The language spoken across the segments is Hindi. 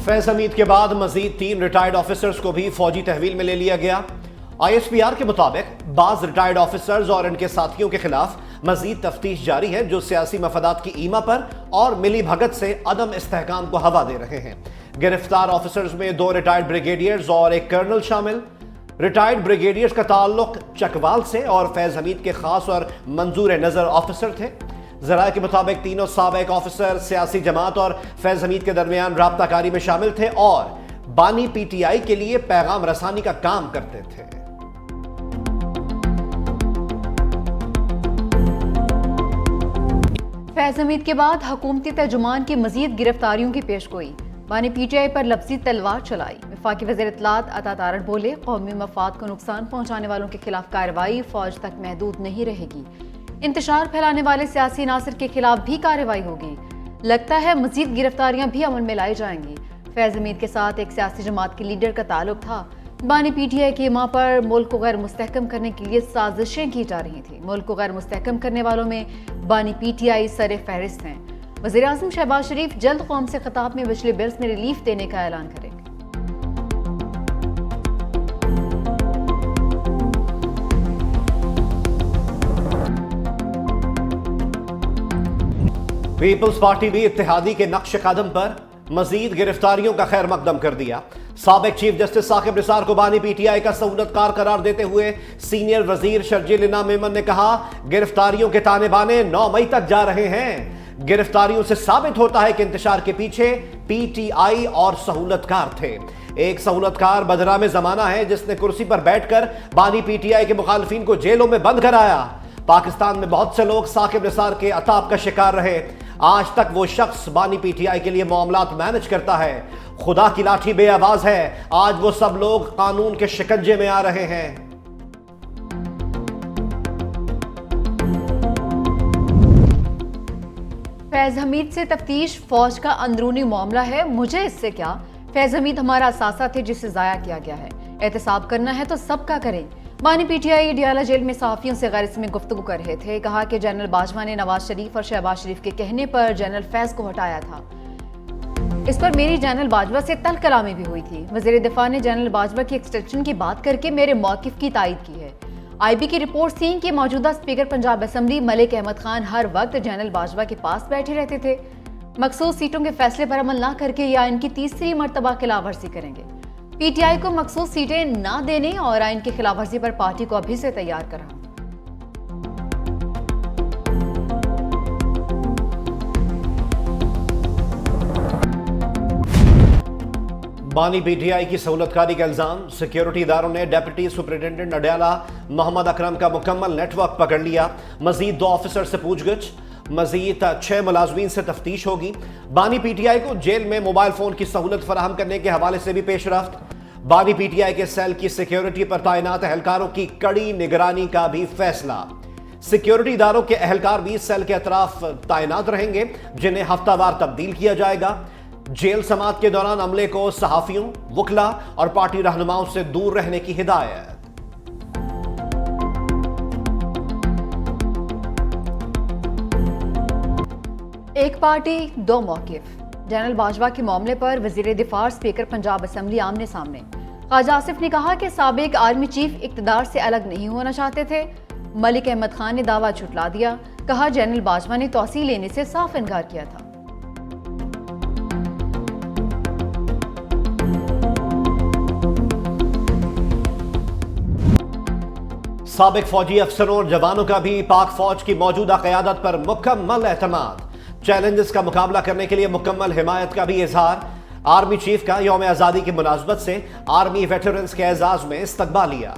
फैज हमीद के बाद मजीद 3 रिटायर्ड ऑफिसर्स को भी फौजी तहवील में ले लिया गया। ISPR के मुताबिक बाज रिटायर्ड ऑफिसर्स और इनके साथियों के खिलाफ मजीद तफ्तीश जारी है, जो सियासी मफादात की ईमा पर और मिली भगत से अदम इस्तेहकाम को हवा दे रहे हैं। गिरफ्तार ऑफिसर्स में 2 रिटायर्ड ब्रिगेडियर्स और एक कर्नल शामिल। रिटायर्ड ब्रिगेडियर्स का ताल्लुक चकवाल से और फैज हमीद के खास और मंजूर नजर ऑफिसर थे। ज़राए के मुताबिक तीनों साबिक ऑफिसर सियासी जमात और फैज हमीद के दरमियान राब्ताकारी में शामिल थे और बानी PTI के लिए पैगाम रसानी का काम करते थे। फैज हमीद के बाद हुकूमती तर्जुमान की मजीद गिरफ्तारियों की पेशगोई। बानी PTI पर लफ्जी तलवार चलाई। वफाकी वज़ीर इत्तलात अता तारड़ बोले, कौमी मफाद को नुकसान पहुंचाने वालों के खिलाफ कार्रवाई फौज तक महदूद नहीं रहेगी। इंतशार फैलाने वाले सियासी नासिर के खिलाफ भी कार्रवाई होगी। लगता है मजीद गिरफ्तारियां भी अमल में लाई जाएंगी। फैज हमीद के साथ एक सियासी जमात के लीडर का ताल्लुक था। बानी PTI की मां पर मुल्क को गैर मुस्तहकम करने के लिए साजिशें की जा रही थी। मुल्क को गैर मुस्तहकम करने वालों में बानी PTI सर फहरिस्त हैं। वज़ीर आज़म शहबाज शरीफ जल्द कौम से खिताब में बिजली बिल्स में रिलीफ देने का ऐलान करेंगे। पीपल्स पार्टी भी इत्तेहादी के नक्श कदम पर मजीद गिरफ्तारियों का खैर मकदम कर दिया। साबिक चीफ जस्टिस साकिब निसार को बानी PTI का सहूलतकार करार देते हुए सीनियर वजीर शर्जील इनाम मेमन ने कहा, गिरफ्तारियों के ताने बाने 9 मई तक जा रहे हैं। गिरफ्तारियों से साबित होता है कि इंतशार के पीछे PTI और सहूलतकार थे। एक सहूलतकार बदनाम जमाना है जिसने कुर्सी पर बैठकर बानी PTI के मुखालफिन को जेलों में बंद कराया। पाकिस्तान में बहुत से लोग साकिब निसार के अताब का शिकार रहे। आज तक वो शख्स बानी PTI के लिए मामलात मैनेज करता है। खुदा की लाठी बेआवाज है। आज वो सब लोग कानून के शिकंजे में आ रहे हैं। फैज हमीद से तफ्तीश फौज का अंदरूनी मामला है, मुझे इससे क्या। फैज हमीद हमारा असासा थे जिसे जाया किया गया है। एहतसाब करना है तो सबका करें। बानी PTI डियाला जेल में सहाफियों से गैर इसमें गुफ्तगू कर रहे थे। कहा कि जनरल बाजवा ने नवाज शरीफ और शहबाज शरीफ के कहने पर जनरल फैज को हटाया था। इस पर मेरी जनरल बाजवा से तल कलामी भी हुई थी। वज़ीर दिफा ने जनरल बाजवा की एक्सटेंशन की बात करके मेरे मौक़िफ़ की तायद की है। IB की रिपोर्ट थी कि मौजूदा स्पीकर पंजाब असम्बली मलिक अहमद खान हर वक्त जनरल बाजवा के पास बैठे रहते थे। मखसूस सीटों के फैसले पर अमल ना करके या इनकी तीसरी मरतबा खिलाफवर्जी करेंगे। PTI को मखसूस सीटें ना देने और आइन की खिलाफवर्जी पर पार्टी को अभी से तैयार करा। बानी PTI की सहूलतकारी का इल्जाम। सिक्योरिटी इदारों ने डेप्यूटी सुपरिटेंडेंट अडयाला मोहम्मद अकरम का मुकम्मल नेटवर्क पकड़ लिया। मजीद 2 ऑफिसर से पूछगछ। मजीद 6 मुलाजमीन से तफ्तीश होगी। बानी PTI को जेल में मोबाइल फोन की सहूलत फराहम करने के हवाले से भी पेशरफ्त। बानी PTI के सेल की सिक्योरिटी पर तैनात एहलकारों की कड़ी निगरानी का भी फैसला। सिक्योरिटी इदारों के एहलकार भी सेल के अतराफ तैनात रहेंगे, जिन्हें हफ्तावार तब्दील किया जाएगा। जेल समाअत के दौरान अमले को सहाफियों, वकला और पार्टी रहनुमाओं से दूर रहने की हिदायत। एक पार्टी 2 मौक़िफ़। जनरल बाजवा के मामले पर वज़ीर दिफा स्पीकर पंजाब असम्बली आमने सामने। ख्वाजा आसिफ ने कहा कि साबिक आर्मी चीफ इक़्तिदार से अलग नहीं होना चाहते थे। मलिक अहमद खान ने दावा झुटला दिया। कहा जनरल बाजवा ने तौसीह लेने से साफ इनकार किया था। साबिक फौजी अफसरों और जवानों का भी पाक फौज की मौजूदा क़यादत पर मुकम्मल एतमाद। चैलेंजेस का मुकाबला करने के लिए मुकम्मल हिमायत का भी इजहार। आर्मी चीफ का यौम आज़ादी की मुनासबत से आर्मी वेटरन्स के एजाज में इस्तकबालिया।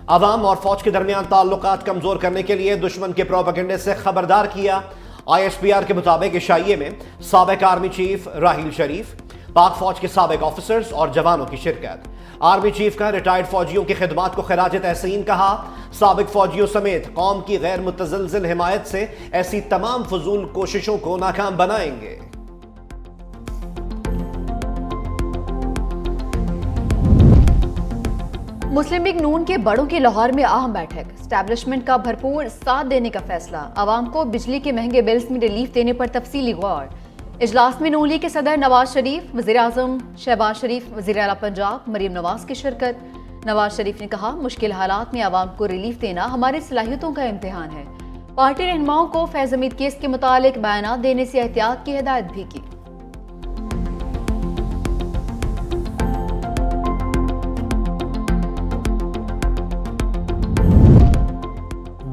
अवाम और फौज के दरमियान ताल्लुकात कमजोर करने के लिए दुश्मन के प्रोपेगेंडे से खबरदार किया। ISPR के मुताबिक इशाइये में साबिक आर्मी चीफ राहील शरीफ, पाक फौज के साबिक ऑफिसर्स और जवानों की शिरकत। आर्मी चीफ का रिटायर्ड फौजियों की खिदमात को खिराज तहसीन कहा। साबिक फौजियों समेत कौम की गैर मुतज़लज़िल हिमायत से ऐसी तमाम फजूल कोशिशों को नाकाम बनाएंगे। मुस्लिम लीग नून के बड़ों की लाहौर में अहम बैठक। एस्टैब्लिशमेंट का भरपूर साथ देने का फैसला। आवाम को बिजली के महंगे बिल्स में रिलीफ देने पर तफसीली गौर। इजलास में नून लीग के सदर नवाज शरीफ, वज़ीर आज़म शहबाज शरीफ, वज़ीर आला पंजाब मरीम नवाज की शिरकत। नवाज शरीफ ने कहा, मुश्किल हालात में आवाम को रिलीफ देना हमारी सलाहियतों का इम्तिहान है। पार्टी रहनुमाओं को फैज़ हमीद केस के मुतालिक बयानात देने से एहतियात की हिदायत भी की।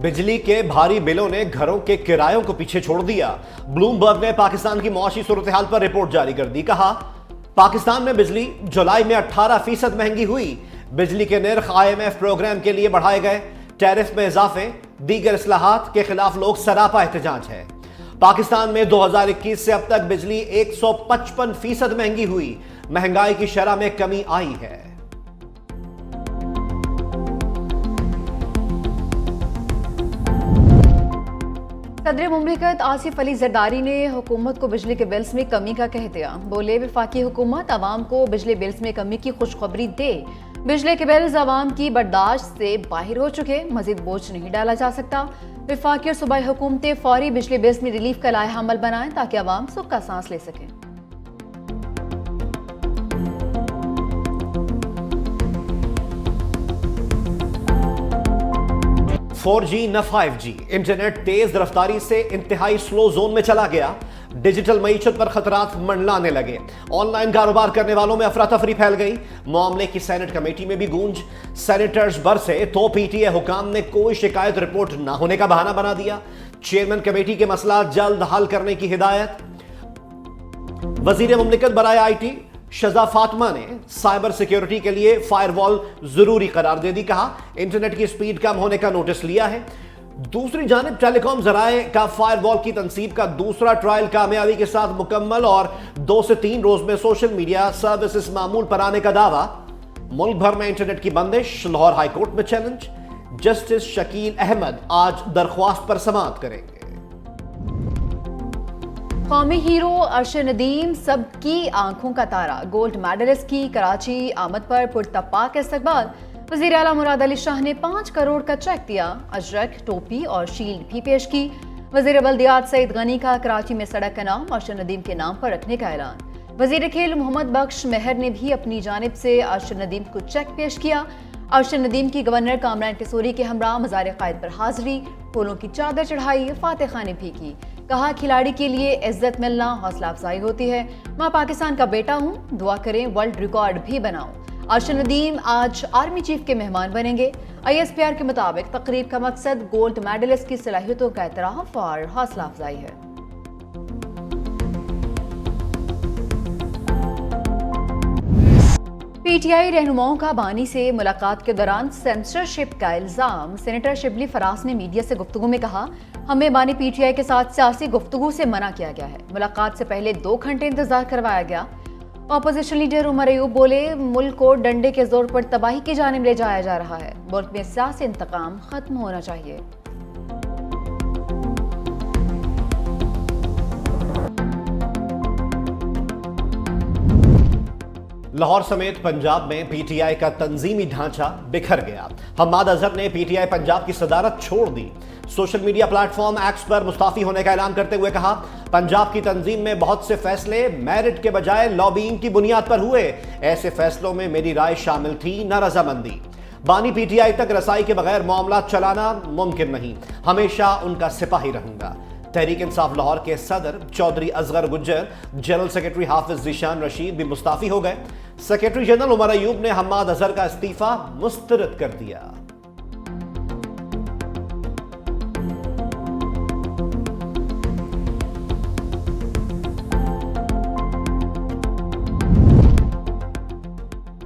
बिजली के भारी बिलों ने घरों के किरायों को पीछे छोड़ दिया। ब्लूमबर्ग ने पाकिस्तान की मुआशी सूरत हाल पर रिपोर्ट जारी कर दी। कहा, पाकिस्तान में बिजली जुलाई में 18% महंगी हुई। बिजली के निर्ख IMF प्रोग्राम के लिए बढ़ाए गए। टैरिफ में इजाफे, दीगर इस्लाहात के खिलाफ लोग सरापा एहतजाज है। पाकिस्तान में 2021 से अब तक बिजली 155% महंगी हुई। महंगाई की शरह में कमी आई है। सदर मुमलिकत आसिफ अली जरदारी ने हुकूमत को बिजली के बिल्स में कमी का कह दिया। बोले, वफाकी हुकूमत आवाम को बिजली बिल्स में कमी की खुशखबरी दे। बिजली के बिल्स आवाम की बर्दाश्त से बाहर हो चुके, मजीद बोझ नहीं डाला जा सकता। वफाकी और सूबाई हुकूमतें फौरी बिजली बिल्स में रिलीफ का लाया अमल बनाएं ताकि आवाम सुख का सांस ले सकें। फोर जी न 5G, इंटरनेट तेज रफ्तारी से इंतहाई स्लो जोन में चला गया। डिजिटल मईशत पर खतरात मंडलाने लगे। ऑनलाइन कारोबार करने वालों में अफरा तफरी फैल गई। मामले की सेनेट कमेटी में भी गूंज। सेनेटर्स बरसे तो PTA हुकाम ने कोई शिकायत रिपोर्ट न होने का बहाना बना दिया। चेयरमैन कमेटी के मसला जल्द हल करने की हिदायत। वजीर मुमलिकत बराए IT शजा फातिमा ने साइबर सिक्योरिटी के लिए फायरवॉल जरूरी करार दे दी। कहा, इंटरनेट की स्पीड कम होने का नोटिस लिया है। दूसरी जानिब टेलीकॉम जराए का फायरवॉल की तनसीब का दूसरा ट्रायल कामयाबी के साथ मुकम्मल और 2 से 3 रोज में सोशल मीडिया सर्विसेज मामूल पर आने का दावा। मुल्क भर में इंटरनेट की बंदिश, लाहौर हाईकोर्ट में चैलेंज। जस्टिस शकील अहमद आज दरख्वास्त पर समाअत करेंगे। कौमी हीरो अरशद नदीम सबकी आंखों का तारा। गोल्ड मेडलिस्ट की कराची आमद पर पुरतपाक इस्तकबाल। वज़ीर आला मुराद अली शाह ने 5 करोड़ का चेक दिया। अजरक, टोपी और शील्ड भी पेश की। वज़ीर बल्दियात सईद गनी का कराची में सड़क का नाम अरशद नदीम के नाम पर रखने का ऐलान। वज़ीर खेल मोहम्मद बख्श मेहर ने भी अपनी जानिब से अरशद नदीम को चेक पेश किया। अरशद नदीम की गवर्नर कामरान टिसोरी के हमरा मज़ार क़ायद पर हाजिरी, फूलों की चादर चढ़ाई, फातिहाने भी की। कहा, खिलाड़ी के लिए इज्जत मिलना हौसला अफजाई होती है। मैं पाकिस्तान का बेटा हूँ, दुआ करें वर्ल्ड रिकॉर्ड भी बनाऊं। अरशद नदीम आज आर्मी चीफ के मेहमान बनेंगे। ISPR के मुताबिक तकरीब का मकसद गोल्ड मेडलिस्ट की सलाहियतों का एतराफ़ और हौसला अफजाई है। PTI रहनुमाओं का बानी से मुलाकात के दौरान सेंसरशिप का इल्जाम। सेनेटर शिबली फराज ने मीडिया से गुफ्तगू में कहा, हमें बानी PTI के साथ सियासी गुफ्तगू से मना किया गया है। मुलाकात से पहले 2 घंटे इंतजार करवाया गया। अपोजिशन लीडर उमर अयूब बोले, मुल्क को डंडे के जोर पर तबाही की जानिब ले जाया जा रहा है। मुल्क में सियासी इंतकाम खत्म होना चाहिए। लाहौर समेत पंजाब में PTI का तंजीमी ढांचा बिखर गया। हम्माद अजहर ने PTI पंजाब की सदारत छोड़ दी। सोशल मीडिया प्लेटफॉर्म एक्स पर मुस्ताफी होने का ऐलान करते हुए कहा, पंजाब की तंजीम में बहुत से फैसले मेरिट के बजाय लॉबिंग की बुनियाद पर हुए। ऐसे फैसलों में मेरी राय शामिल थी, न रजामंदी। बानी PTI तक रसाई के बगैर मामला चलाना मुमकिन नहीं। हमेशा उनका सिपाही रहूंगा। तहरीक इंसाफ लाहौर के सदर चौधरी असगर गुज्जर, जनरल सेक्रेटरी हाफिज जीशान रशीद भी मुस्ताफी हो गए। सेक्रेटरी जनरल उमर अयूब ने हम्माद अजहर का इस्तीफा मुस्तरद कर दिया।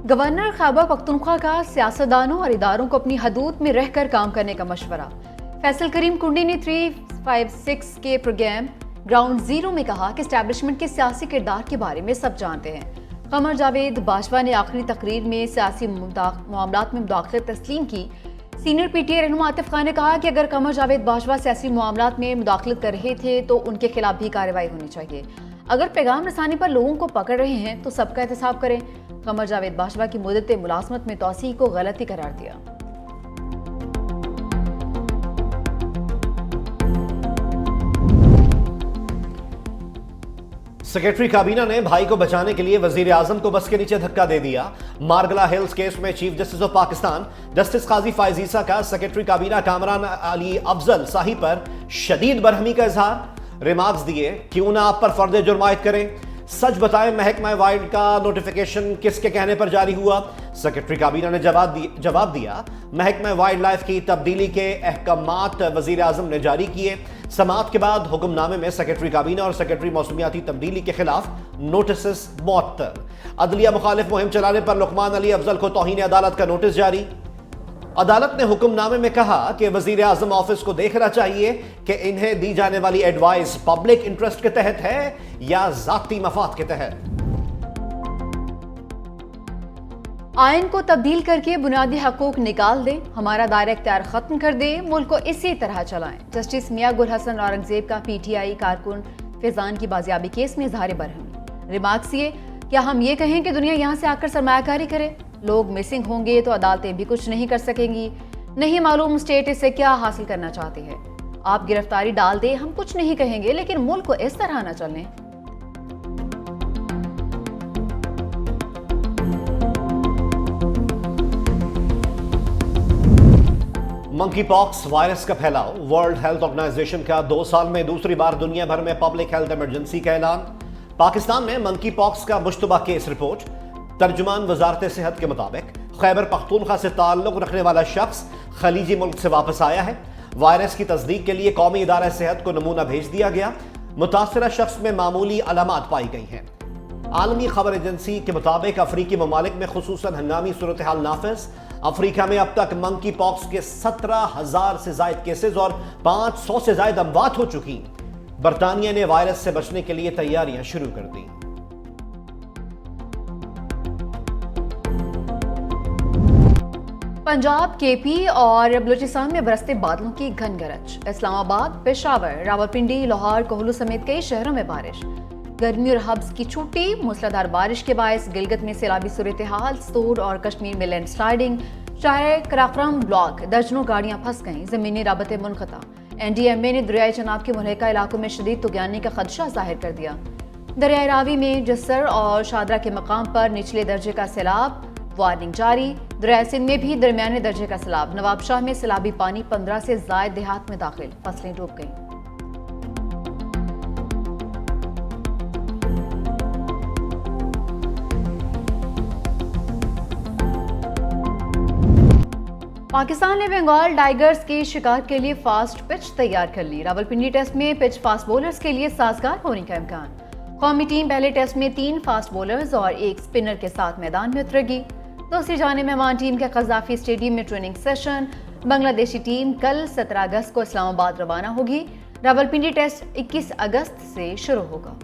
गवर्नर खैबर पख्तूनख्वा का सियासतदानों और इदारों को अपनी हदूद में रहकर काम करने का मशवरा। फैसल करीम कुंडी ने 356 के प्रोग्राम ग्राउंड जीरो में कहा कि एस्टैब्लिशमेंट के सियासी किरदार के बारे में सब जानते हैं। कमर जावेद बाजवा ने आखिरी तकरीर में सियासी मामलात में मुदाखलत तस्लीम की। सीनियर PTI रहनुमा आतिफ खान ने कहा कि अगर कमर जावेद बाजवा सियासी मामलात में मुदाखलत कर रहे थे तो उनके खिलाफ भी कार्रवाई होनी चाहिए। अगर पैगाम रसानी पर लोगों को पकड़ रहे हैं तो सबका एहतसाब करें। कमर जावेद बाजवा की मुद्दत मुलाजमत में तौसीह को गलती करार दिया। सेक्रेटरी काबीना ने भाई को बचाने के लिए वजीर आजम को बस के नीचे धक्का दे दिया। मारगला हिल्स केस में chief justice of Pakistan justice Qazi Faez Isa का सेक्रेटरी काबीना कामरान अली अफजल साही पर शदीद बरहमी का इजहार। रिमार्क्स दिए, क्यों ना आप पर फर्द जुर्म आयद करें, सच बताएं महकमा वाइल्ड का नोटिफिकेशन किसके कहने पर जारी हुआ। सेक्रेटरी काबीना ने जवाब दिया, महकमा वाइल्ड लाइफ की तब्दीली के अहकामात वजीर आजम ने जारी किए। समाअत के बाद हुक्मनामे में सेक्रेटरी काबीना और सेक्रेटरी मौसमियाती तब्दीली के खिलाफ नोटिस मुअत्तल। अदलिया मुखालिफ मुहिम चलाने पर लुकमान अली अफजल को तौहीन अदालत का नोटिस जारी। अदालत ने हुक्मनामे में कहा कि वजीर आजम ऑफिस को देखना चाहिए कि इन्हें दी जाने वाली एडवाइस पब्लिक इंटरेस्ट के तहत है या जाती मफाद के तहत। आइन को तब्दील करके बुनियादी हकूक निकाल दें, हमारा दायरा इख्तियार खत्म कर दें, मुल्क को इसी तरह चलाएं। जस्टिस मियां गुल हसन औरंगजेब का पीटीआई कारकुन फैजान की बाजियाबी केस में इजहार बरहमी। रिमार्क्स ये, क्या हम ये कहें कि दुनिया यहां से आकर सरमायाकारी करे? लोग मिसिंग होंगे तो अदालतें भी कुछ नहीं कर सकेंगी। नहीं मालूम स्टेट इससे क्या हासिल करना चाहती है। आप गिरफ्तारी डाल दे, हम कुछ नहीं कहेंगे, लेकिन मुल्क को इस तरह ना चलने। मंकी पॉक्स वायरस का फैलाव। वर्ल्ड हेल्थ ऑर्गेनाइजेशन का 2 साल में दूसरी बार दुनिया भर में पब्लिक हेल्थ इमरजेंसी का ऐलान। पाकिस्तान में मंकी पॉक्स का मुश्तबा केस रिपोर्ट। तर्जुमान वजारत सेहत के मुताबिक खैबर पख्तूनख्वा से ताल्लुक रखने वाला शख्स खलीजी मुल्क से वापस आया है। वायरस की तस्दीक के लिए कौमी इदारा सेहत को नमूना भेज दिया गया। मुतासरा शख्स में मामूली अलामात पाई गई हैं। आलमी खबर एजेंसी के मुताबिक अफ्रीकी ममालिक में खुसूसन हंगामी सूरत हाल नाफिज। अफ्रीका में अब तक मंकी पॉक्स के 17,000 से ज्यादा केसेस और 500 से ज्यादा अमवात हो चुकी। बरतानिया ने वायरस से बचने के लिए तैयारियां शुरू कर दी। पंजाब, केपी और बलूचिस्तान में बरसते बादलों की घन गरज। इस्लामाबाद, पेशावर, रावलपिंडी, लाहौर, कोहलू समेत कई शहरों में बारिश। गर्मी और हब्स की छुट्टी। मूसलाधार बारिश के बायस गिलगित में सैलाबी सूरत हाल, सोर और कश्मीर में लैंडस्लाइडिंग। शायर कराक्रम ब्लॉक दर्जनों गाड़ियां फंस गईं, जमीनी राबते मुनक़ता। NDMA ने दरियाई चनाब के मुल्हिका इलाकों में शदीद तुगयानी का खदशा जाहिर कर दिया। दरियाई रावी में जस्सर और शादरा के मकाम पर निचले दर्जे का सैलाब, वार्निंग जारी। दरिया सिंध में भी दरमियाने दर्जे का सैलाब। नवाबशाह में सैलाबी पानी 15 से ज्यादा देहात में दाखिल, फसलें डूब गईं। पाकिस्तान ने बंगाल टाइगर्स के शिकार के लिए फास्ट पिच तैयार कर ली। रावलपिंडी टेस्ट में पिच फास्ट बॉलर्स के लिए साजगार होने का इम्कान। कौमी टीम पहले टेस्ट में 3 फास्ट बॉलर्स और 1 स्पिनर के साथ मैदान में उतरेगी। दूसरी जानिब मेहमान टीम के कज़ाफी स्टेडियम में ट्रेनिंग सेशन। बांग्लादेशी टीम कल 17 अगस्त को इस्लामाबाद रवाना होगी। रावलपिंडी टेस्ट 21 अगस्त से शुरू होगा।